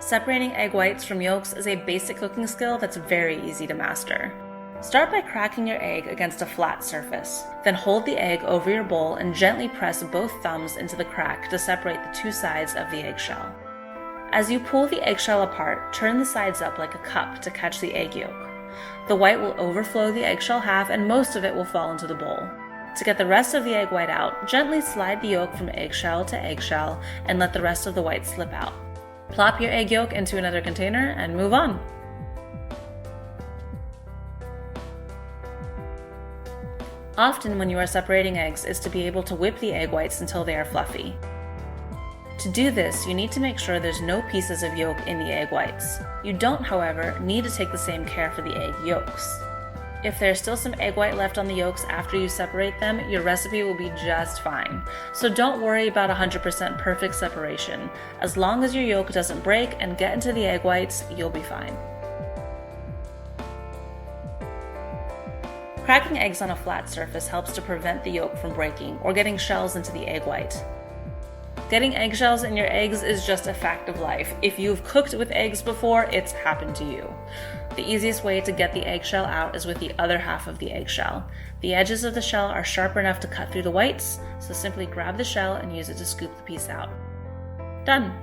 Separating egg whites from yolks is a basic cooking skill that's very easy to master. Start by cracking your egg against a flat surface. Then hold the egg over your bowl and gently press both thumbs into the crack to separate the two sides of the eggshell. As you pull the eggshell apart, turn the sides up like a cup to catch the egg yolk. The white will overflow the eggshell half and most of it will fall into the bowl. To get the rest of the egg white out, gently slide the yolk from eggshell to eggshell and let the rest of the white slip out. Plop your egg yolk into another container and move on. Often when you are separating eggs is to be able to whip the egg whites until they are fluffy. To do this, you need to make sure there's no pieces of yolk in the egg whites. You don't, however, need to take the same care for the egg yolks. If there's still some egg white left on the yolks after you separate them, your recipe will be just fine. So don't worry about 100% perfect separation. As long as your yolk doesn't break and get into the egg whites, you'll be fine. Cracking eggs on a flat surface helps to prevent the yolk from breaking or getting shells into the egg white. Getting eggshells in your eggs is just a fact of life. If you've cooked with eggs before, it's happened to you. The easiest way to get the eggshell out is with the other half of the eggshell. The edges of the shell are sharp enough to cut through the whites, so simply grab the shell and use it to scoop the piece out. Done!